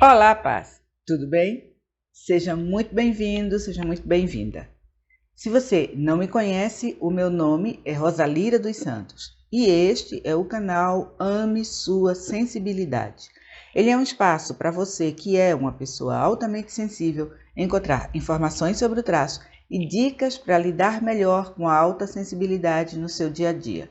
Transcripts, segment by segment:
Olá, paz! Tudo bem? Seja muito bem-vindo, seja muito bem-vinda. Se você não me conhece, o meu nome é Rosalira dos Santos e este é o canal Ame Sua Sensibilidade. Ele é um espaço para você que é uma pessoa altamente sensível encontrar informações sobre o traço e dicas para lidar melhor com a alta sensibilidade no seu dia a dia.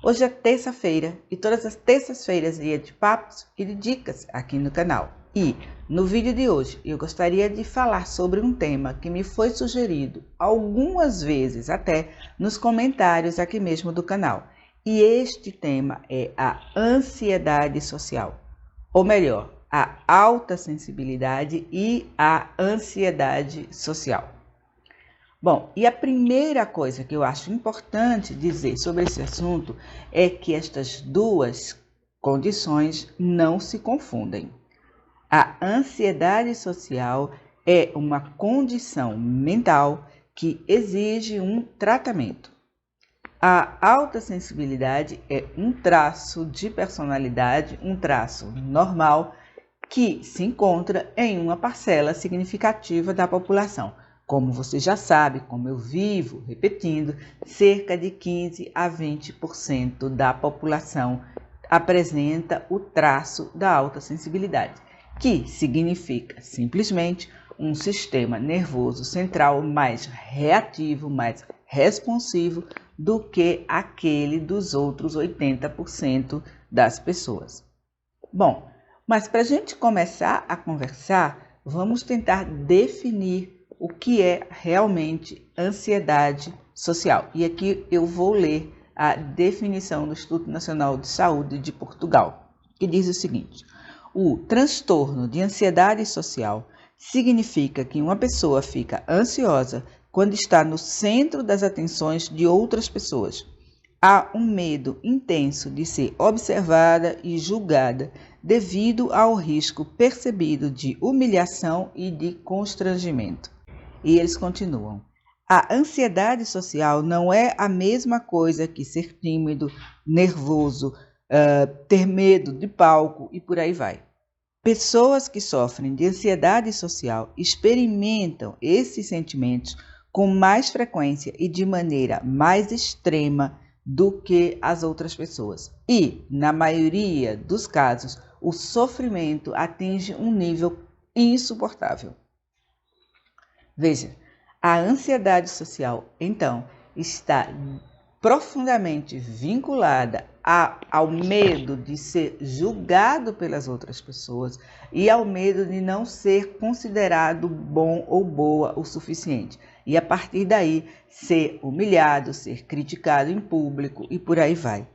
Hoje é terça-feira e todas as terças-feiras é de papos e de dicas aqui no canal. E no vídeo de hoje eu gostaria de falar sobre um tema que me foi sugerido algumas vezes até nos comentários aqui mesmo do canal. E este tema é a ansiedade social, ou melhor, a alta sensibilidade e a ansiedade social. Bom, e a primeira coisa que eu acho importante dizer sobre esse assunto é que estas duas condições não se confundem. A ansiedade social é uma condição mental que exige um tratamento. A alta sensibilidade é um traço de personalidade, um traço normal que se encontra em uma parcela significativa da população. Como você já sabe, como eu vivo repetindo, cerca de 15 a 20% da população apresenta o traço da alta sensibilidade, que significa simplesmente um sistema nervoso central mais reativo, mais responsivo do que aquele dos outros 80% das pessoas. Bom, mas para a gente começar a conversar, vamos tentar definir o que é realmente ansiedade social. E aqui eu vou ler a definição do Instituto Nacional de Saúde de Portugal, que diz o seguinte: o transtorno de ansiedade social significa que uma pessoa fica ansiosa quando está no centro das atenções de outras pessoas. Há um medo intenso de ser observada e julgada devido ao risco percebido de humilhação e de constrangimento. E eles continuam: a ansiedade social não é a mesma coisa que ser tímido, nervoso, ter medo de palco e por aí vai. Pessoas que sofrem de ansiedade social experimentam esses sentimentos com mais frequência e de maneira mais extrema do que as outras pessoas. E, na maioria dos casos, o sofrimento atinge um nível insuportável. Veja, a ansiedade social, então, está profundamente vinculada ao medo de ser julgado pelas outras pessoas e ao medo de não ser considerado bom ou boa o suficiente. E a partir daí ser humilhado, ser criticado em público e por aí vai.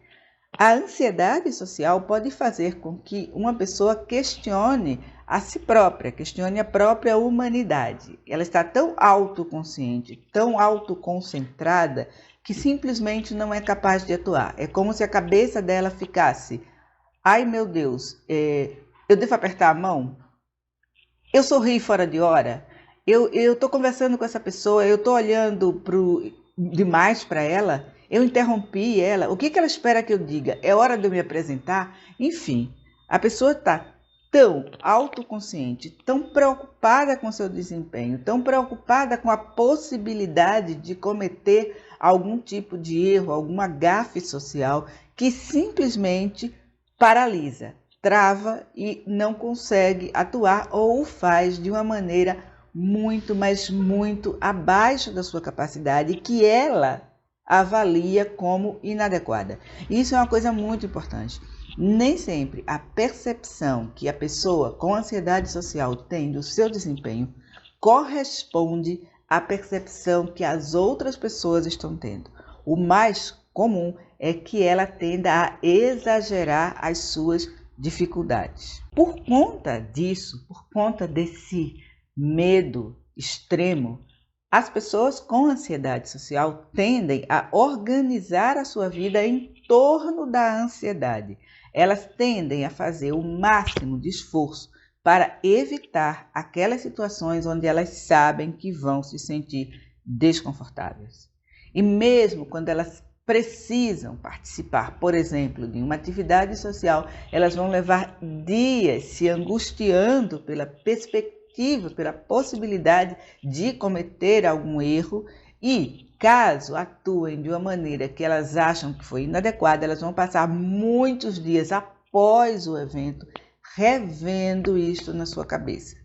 A ansiedade social pode fazer com que uma pessoa questione a si própria, questione a própria humanidade. Ela está tão autoconsciente, tão autoconcentrada, que simplesmente não é capaz de atuar. É como se a cabeça dela ficasse: ai meu Deus, eu devo apertar a mão? Eu sorri fora de hora? Eu estou conversando com essa pessoa, eu estou olhando demais para ela? Eu interrompi ela? O que ela espera que eu diga? É hora de eu me apresentar? Enfim, a pessoa está tão autoconsciente, tão preocupada com seu desempenho, tão preocupada com a possibilidade de cometer algum tipo de erro, alguma gafe social, que simplesmente paralisa, trava e não consegue atuar ou o faz de uma maneira muito, mas muito abaixo da sua capacidade, que ela avalia como inadequada. Isso é uma coisa muito importante. Nem sempre a percepção que a pessoa com ansiedade social tem do seu desempenho corresponde à percepção que as outras pessoas estão tendo. O mais comum é que ela tenda a exagerar as suas dificuldades. Por conta disso, por conta desse medo extremo, as pessoas com ansiedade social tendem a organizar a sua vida em torno da ansiedade. Elas tendem a fazer o máximo de esforço para evitar aquelas situações onde elas sabem que vão se sentir desconfortáveis. E mesmo quando elas precisam participar, por exemplo, de uma atividade social, elas vão levar dias se angustiando pela perspectiva, pela possibilidade de cometer algum erro e, caso atuem de uma maneira que elas acham que foi inadequada, elas vão passar muitos dias após o evento revendo isso na sua cabeça.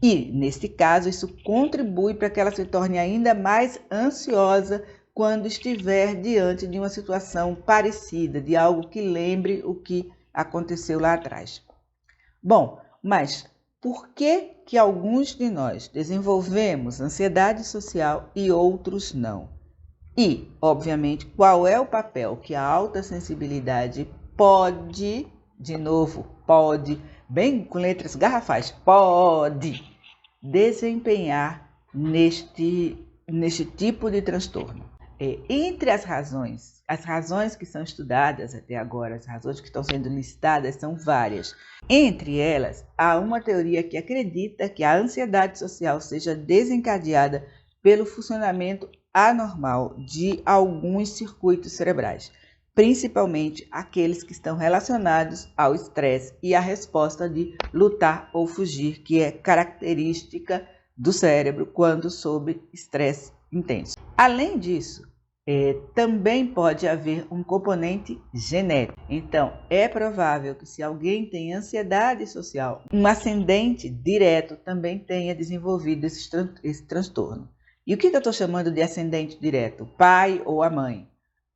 E, nesse caso, isso contribui para que ela se torne ainda mais ansiosa quando estiver diante de uma situação parecida, de algo que lembre o que aconteceu lá atrás. Bom, mas por que alguns de nós desenvolvemos ansiedade social e outros não? E, obviamente, qual é o papel que a alta sensibilidade pode, de novo, pode, bem com letras garrafais, pode desempenhar neste tipo de transtorno? Entre as razões que são estudadas até agora, as razões que estão sendo listadas são várias. Entre elas, há uma teoria que acredita que a ansiedade social seja desencadeada pelo funcionamento anormal de alguns circuitos cerebrais, principalmente aqueles que estão relacionados ao estresse e à resposta de lutar ou fugir, que é característica do cérebro quando sob estresse intenso. Além disso, também pode haver um componente genético. Então, é provável que se alguém tem ansiedade social, um ascendente direto também tenha desenvolvido esse transtorno. E o que eu estou chamando de ascendente direto? O pai ou a mãe.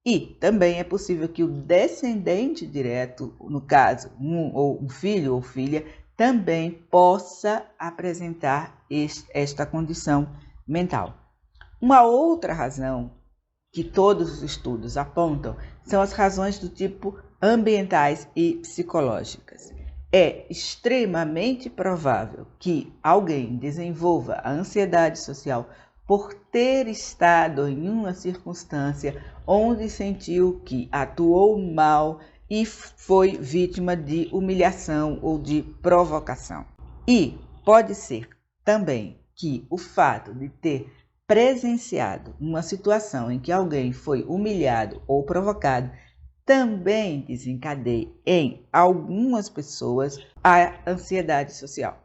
E também é possível que o descendente direto, no caso, um filho ou filha, também possa apresentar esta condição mental. Uma outra razão que todos os estudos apontam são as razões do tipo ambientais e psicológicas. É extremamente provável que alguém desenvolva a ansiedade social por ter estado em uma circunstância onde sentiu que atuou mal e foi vítima de humilhação ou de provocação. E pode ser também que o fato de ter presenciado uma situação em que alguém foi humilhado ou provocado também desencadeie em algumas pessoas a ansiedade social.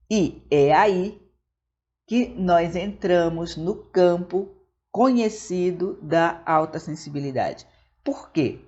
E é aí que nós entramos no campo conhecido da alta sensibilidade. Por quê?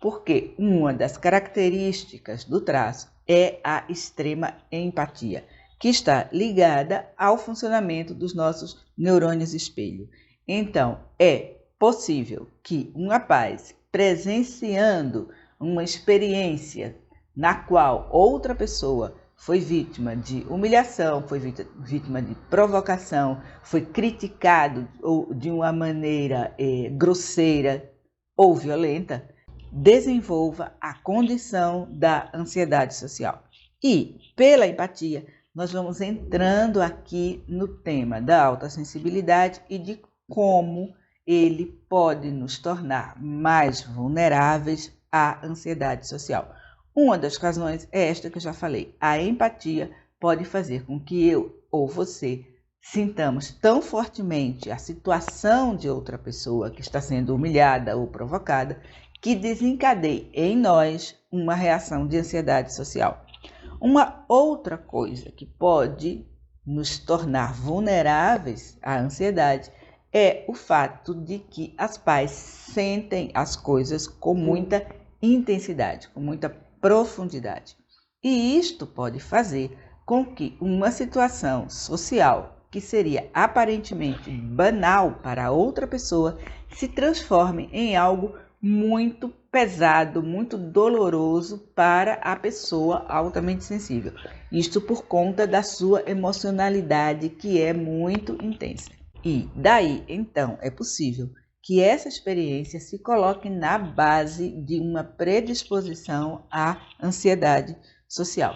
Porque uma das características do traço é a extrema empatia, que está ligada ao funcionamento dos nossos neurônios espelho. Então, é possível que um rapaz presenciando uma experiência na qual outra pessoa foi vítima de humilhação, foi vítima de provocação, foi criticado de uma maneira grosseira ou violenta, desenvolva a condição da ansiedade social. E, pela empatia, nós vamos entrando aqui no tema da alta sensibilidade e de como ele pode nos tornar mais vulneráveis à ansiedade social. Uma das razões é esta que eu já falei. A empatia pode fazer com que eu ou você sintamos tão fortemente a situação de outra pessoa que está sendo humilhada ou provocada que desencadeie em nós uma reação de ansiedade social. Uma outra coisa que pode nos tornar vulneráveis à ansiedade é o fato de que as pais sentem as coisas com muita intensidade, com muita profundidade. E isto pode fazer com que uma situação social que seria aparentemente banal para outra pessoa se transforme em algo muito pesado, muito doloroso para a pessoa altamente sensível. Isto por conta da sua emocionalidade, que é muito intensa. E daí, então, é possível que essa experiência se coloque na base de uma predisposição à ansiedade social.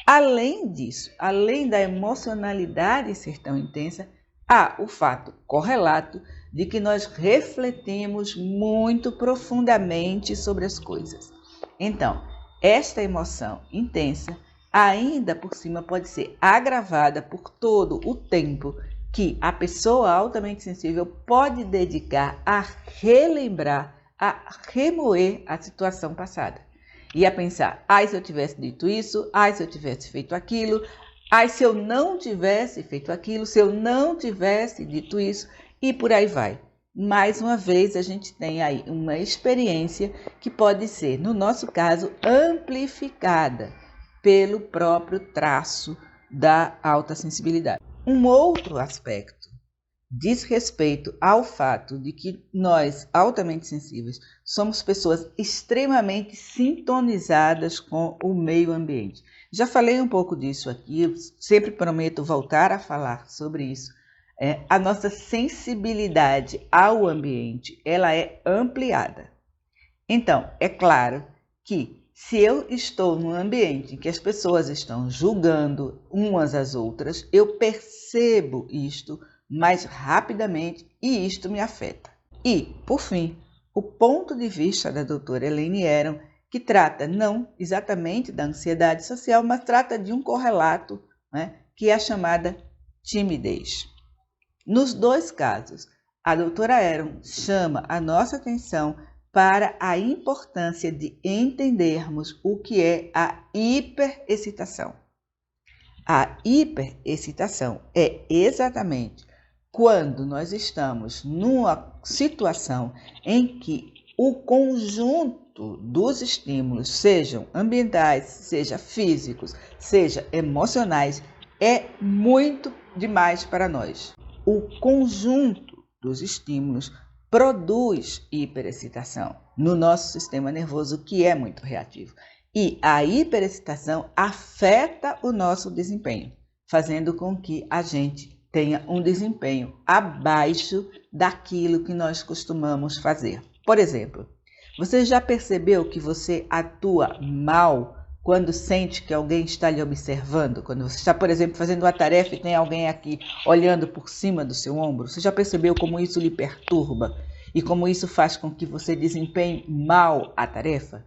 Além disso, além da emocionalidade ser tão intensa, há o fato correlato de que nós refletimos muito profundamente sobre as coisas. Então, esta emoção intensa, ainda por cima, pode ser agravada por todo o tempo que a pessoa altamente sensível pode dedicar a relembrar, a remoer a situação passada. E a pensar, ai, se eu tivesse dito isso, ai, se eu tivesse feito aquilo, ai, se eu não tivesse feito aquilo, se eu não tivesse dito isso, e por aí vai. Mais uma vez, a gente tem aí uma experiência que pode ser, no nosso caso, amplificada pelo próprio traço da alta sensibilidade. Um outro aspecto diz respeito ao fato de que nós, altamente sensíveis, somos pessoas extremamente sintonizadas com o meio ambiente. Já falei um pouco disso aqui, eu sempre prometo voltar a falar sobre isso. A nossa sensibilidade ao ambiente, ela é ampliada. Então, é claro que se eu estou num ambiente em que as pessoas estão julgando umas às outras, eu percebo isto mais rapidamente e isto me afeta. E, por fim, o ponto de vista da doutora Elaine Aron, que trata não exatamente da ansiedade social, mas trata de um correlato, né, que é a chamada timidez. Nos dois casos, a doutora Aron chama a nossa atenção para a importância de entendermos o que é a hiperexcitação. A hiperexcitação é exatamente quando nós estamos numa situação em que o conjunto dos estímulos, sejam ambientais, seja físicos, seja emocionais, é muito demais para nós. O conjunto dos estímulos produz hiperexcitação no nosso sistema nervoso, que é muito reativo. E a hiperexcitação afeta o nosso desempenho, fazendo com que a gente tenha um desempenho abaixo daquilo que nós costumamos fazer. Por exemplo, você já percebeu que você atua mal quando sente que alguém está lhe observando? Quando você está, por exemplo, fazendo uma tarefa e tem alguém aqui olhando por cima do seu ombro? Você já percebeu como isso lhe perturba e como isso faz com que você desempenhe mal a tarefa?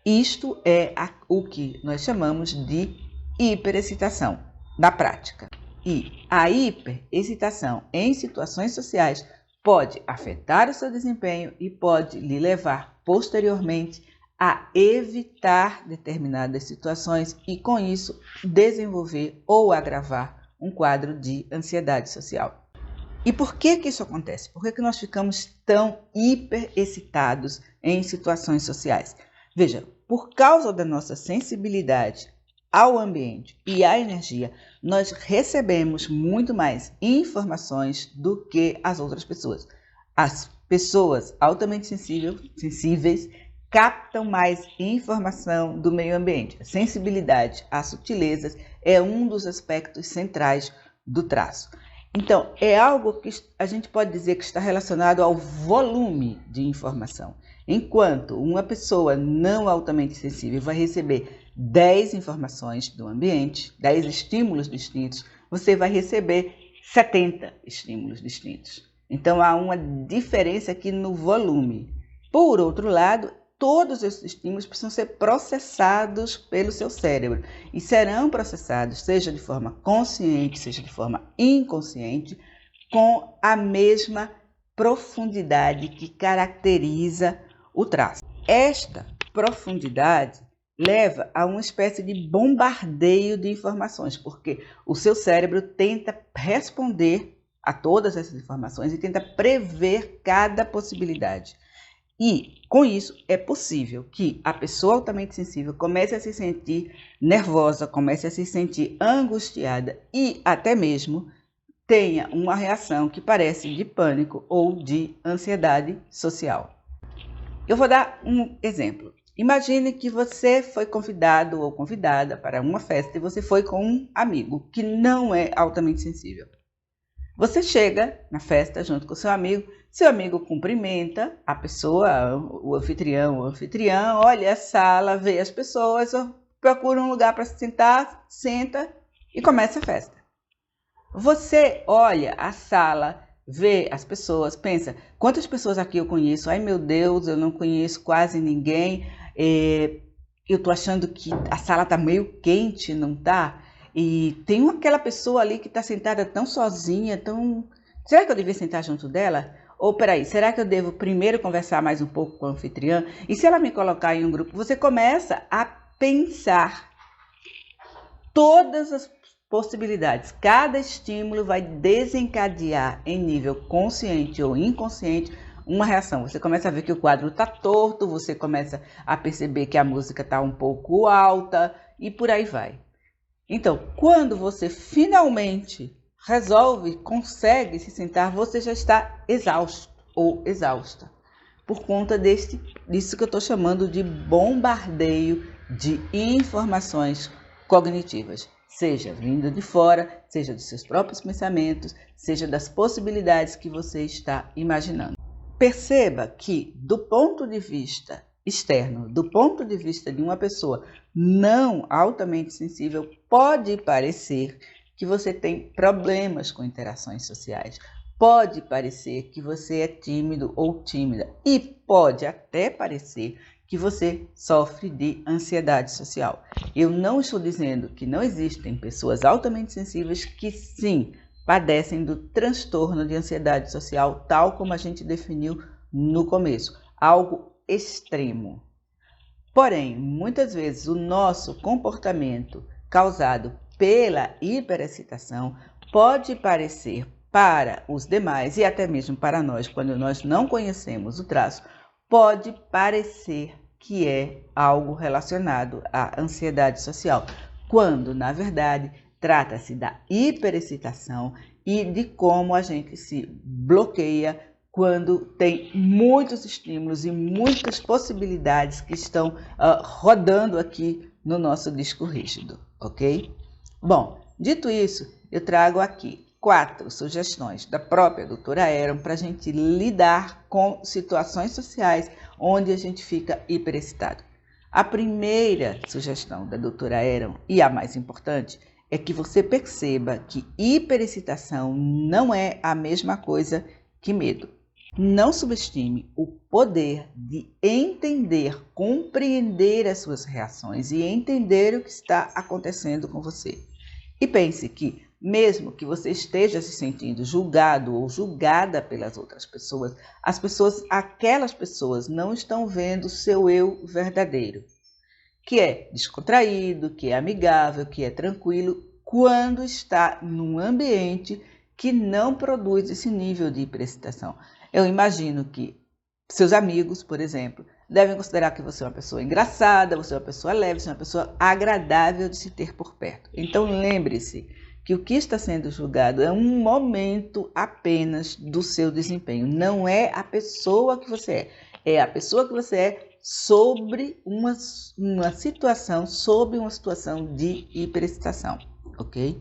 Isto é o que nós chamamos de hiperexcitação na prática. E a hiperexcitação em situações sociais pode afetar o seu desempenho e pode lhe levar posteriormente a evitar determinadas situações e, com isso, desenvolver ou agravar um quadro de ansiedade social. E por que isso acontece? Por que nós ficamos tão hiperexcitados em situações sociais? Veja, por causa da nossa sensibilidade ao ambiente e à energia, nós recebemos muito mais informações do que as outras pessoas. As pessoas altamente sensíveis captam mais informação do meio ambiente. A sensibilidade às sutilezas é um dos aspectos centrais do traço. Então, é algo que a gente pode dizer que está relacionado ao volume de informação. Enquanto uma pessoa não altamente sensível vai receber 10 informações do ambiente, 10 estímulos distintos, você vai receber 70 estímulos distintos. Então, há uma diferença aqui no volume. Por outro lado, todos esses estímulos precisam ser processados pelo seu cérebro e serão processados, seja de forma consciente, seja de forma inconsciente, com a mesma profundidade que caracteriza o traço. Esta profundidade leva a uma espécie de bombardeio de informações, porque o seu cérebro tenta responder a todas essas informações e tenta prever cada possibilidade. E, com isso, é possível que a pessoa altamente sensível comece a se sentir nervosa, comece a se sentir angustiada e até mesmo tenha uma reação que parece de pânico ou de ansiedade social. Eu vou dar um exemplo. Imagine que você foi convidado ou convidada para uma festa e você foi com um amigo que não é altamente sensível. Você chega na festa junto com seu amigo cumprimenta a pessoa, o anfitrião, olha a sala, vê as pessoas, procura um lugar para se sentar, senta e começa a festa. Você olha a sala, vê as pessoas, pensa, quantas pessoas aqui eu conheço? Ai meu Deus, eu não conheço quase ninguém, eu tô achando que a sala tá meio quente, não tá? e tem aquela pessoa ali que está sentada tão sozinha, tão... Será que eu devia sentar junto dela? Ou peraí, será que eu devo primeiro conversar mais um pouco com a anfitriã? E se ela me colocar em um grupo, você começa a pensar todas as possibilidades. Cada estímulo vai desencadear em nível consciente ou inconsciente uma reação. Você começa a ver que o quadro está torto, você começa a perceber que a música está um pouco alta e por aí vai. Então, quando você finalmente resolve, consegue se sentar, você já está exausto ou exausta. Por conta disso que eu estou chamando de bombardeio de informações cognitivas. Seja vindo de fora, seja dos seus próprios pensamentos, seja das possibilidades que você está imaginando. Perceba que, do ponto de vista externo, do ponto de vista de uma pessoa não altamente sensível, pode parecer que você tem problemas com interações sociais. Pode parecer que você é tímido ou tímida e pode até parecer que você sofre de ansiedade social. Eu não estou dizendo que não existem pessoas altamente sensíveis que sim padecem do transtorno de ansiedade social, tal como a gente definiu no começo, algo extremo. Porém, muitas vezes o nosso comportamento causado pela hiperexcitação pode parecer para os demais e até mesmo para nós, quando nós não conhecemos o traço, pode parecer que é algo relacionado à ansiedade social, quando, na verdade, trata-se da hiperexcitação e de como a gente se bloqueia quando tem muitos estímulos e muitas possibilidades que estão rodando aqui no nosso disco rígido, ok? Bom, dito isso, eu trago aqui 4 sugestões da própria doutora Aron para a gente lidar com situações sociais onde a gente fica hiperexcitado. A primeira sugestão da doutora Aron, e a mais importante, é que você perceba que hiperexcitação não é a mesma coisa que medo. Não subestime o poder de entender, compreender as suas reações e entender o que está acontecendo com você. E pense que, mesmo que você esteja se sentindo julgado ou julgada pelas outras pessoas, aquelas pessoas não estão vendo o seu eu verdadeiro, que é descontraído, que é amigável, que é tranquilo, quando está num ambiente que não produz esse nível de hiperexcitação. Eu imagino que seus amigos, por exemplo, devem considerar que você é uma pessoa engraçada, você é uma pessoa leve, você é uma pessoa agradável de se ter por perto. Então lembre-se que o que está sendo julgado é um momento apenas do seu desempenho. Não é a pessoa que você é a pessoa que você é sobre uma situação, sob uma situação de hiperexcitação, ok?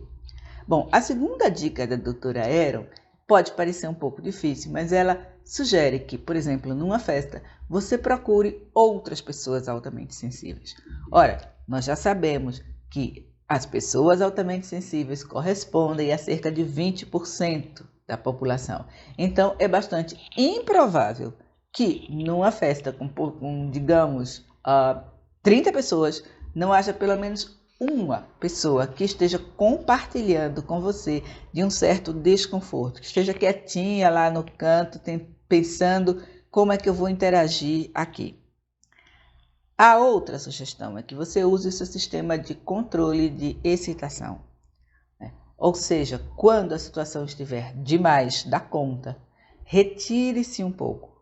Bom, a segunda dica da doutora Aron pode parecer um pouco difícil, mas ela sugere que, por exemplo, numa festa, você procure outras pessoas altamente sensíveis. Ora, nós já sabemos que as pessoas altamente sensíveis correspondem a cerca de 20% da população. Então, é bastante improvável que numa festa com digamos, 30 pessoas, não haja pelo menos uma pessoa que esteja compartilhando com você de um certo desconforto, que esteja quietinha lá no canto, pensando como é que eu vou interagir aqui. A outra sugestão é que você use o seu sistema de controle de excitação. Ou seja, quando a situação estiver demais da conta, retire-se um pouco.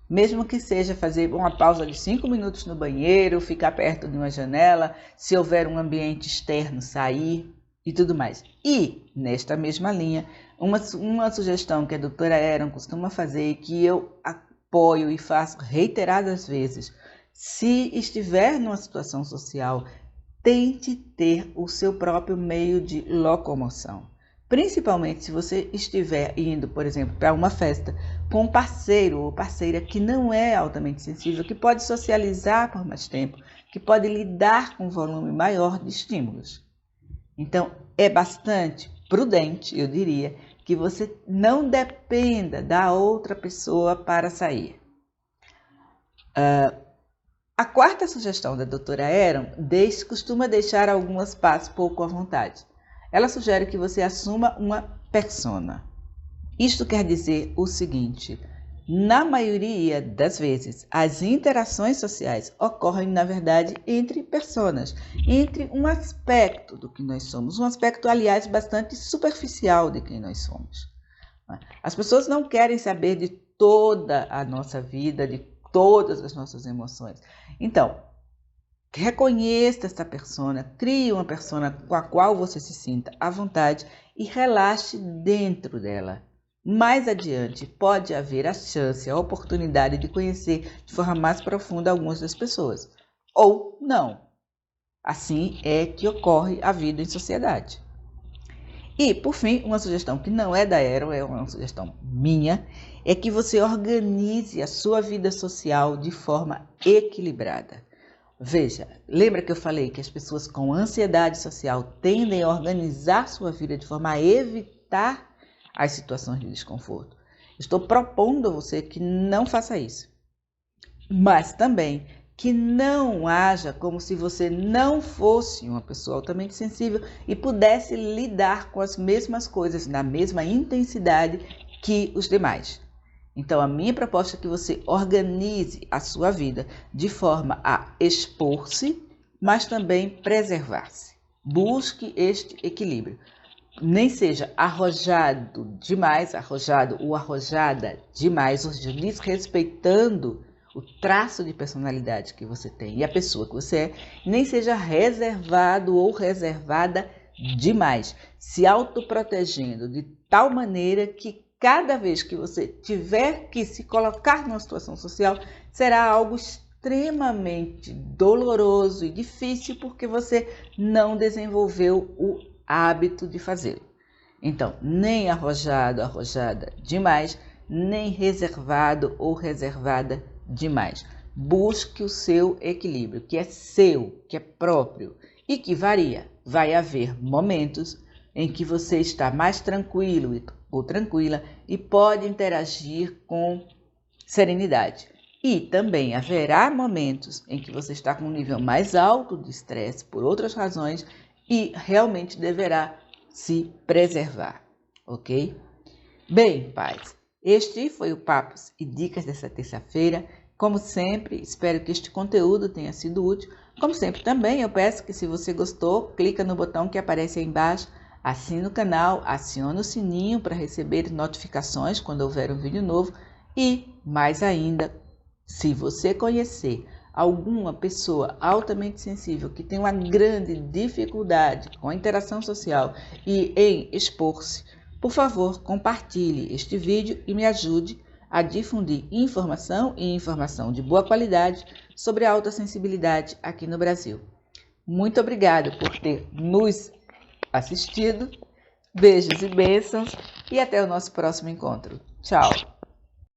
Mesmo que seja fazer uma pausa de 5 minutos no banheiro, ficar perto de uma janela, se houver um ambiente externo, sair e tudo mais. E, nesta mesma linha, uma sugestão que a doutora Aron costuma fazer e que eu apoio e faço reiteradas vezes, se estiver numa situação social, tente ter o seu próprio meio de locomoção. Principalmente se você estiver indo, por exemplo, para uma festa com um parceiro ou parceira que não é altamente sensível, que pode socializar por mais tempo, que pode lidar com um volume maior de estímulos. Então, é bastante prudente, eu diria, que você não dependa da outra pessoa para sair. A quarta sugestão da doutora Aron costuma deixar algumas partes pouco à vontade. ela sugere que você assuma uma persona. Isto quer dizer o seguinte: na maioria das vezes, as interações sociais ocorrem, na verdade, entre personas, entre um aspecto do que nós somos, um aspecto, aliás, bastante superficial de quem nós somos. As pessoas não querem saber de toda a nossa vida, de todas as nossas emoções. Então, reconheça essa persona, crie uma persona com a qual você se sinta à vontade e relaxe dentro dela. Mais adiante, pode haver a chance, a oportunidade de conhecer de forma mais profunda algumas das pessoas. Ou não. Assim é que ocorre a vida em sociedade. E, por fim, uma sugestão que não é da Aero, é uma sugestão minha, é que você organize a sua vida social de forma equilibrada. Veja, lembra que eu falei que as pessoas com ansiedade social tendem a organizar sua vida de forma a evitar as situações de desconforto. Estou propondo a você que não faça isso, mas também que não haja como se você não fosse uma pessoa altamente sensível e pudesse lidar com as mesmas coisas na mesma intensidade que os demais. Então, a minha proposta é que você organize a sua vida de forma a expor-se, mas também preservar-se. Busque este equilíbrio. Nem seja arrojado demais, arrojado ou arrojada demais, ou seja, desrespeitando o traço de personalidade que você tem e a pessoa que você é, nem seja reservado ou reservada demais, se autoprotegendo de tal maneira que cada vez que você tiver que se colocar numa situação social, será algo extremamente doloroso e difícil porque você não desenvolveu o hábito de fazê-lo. Então, nem arrojado, arrojada demais, nem reservado ou reservada demais. Busque o seu equilíbrio, que é seu, que é próprio e que varia. Vai haver momentos em que você está mais tranquilo ou tranquila e pode interagir com serenidade. E também haverá momentos em que você está com um nível mais alto de estresse por outras razões e realmente deverá se preservar, ok? Bem, pais, este foi o Papos e Dicas dessa terça-feira. Como sempre, espero que este conteúdo tenha sido útil. Como sempre também, eu peço que se você gostou, clica no botão que aparece aí embaixo, assine o canal, acione o sininho para receber notificações quando houver um vídeo novo e, mais ainda, se você conhecer alguma pessoa altamente sensível que tem uma grande dificuldade com a interação social e em expor-se, por favor, compartilhe este vídeo e me ajude a difundir informação e informação de boa qualidade sobre a alta sensibilidade aqui no Brasil. Muito obrigada por ter nos assistido. Beijos e bênçãos e até o nosso próximo encontro. Tchau!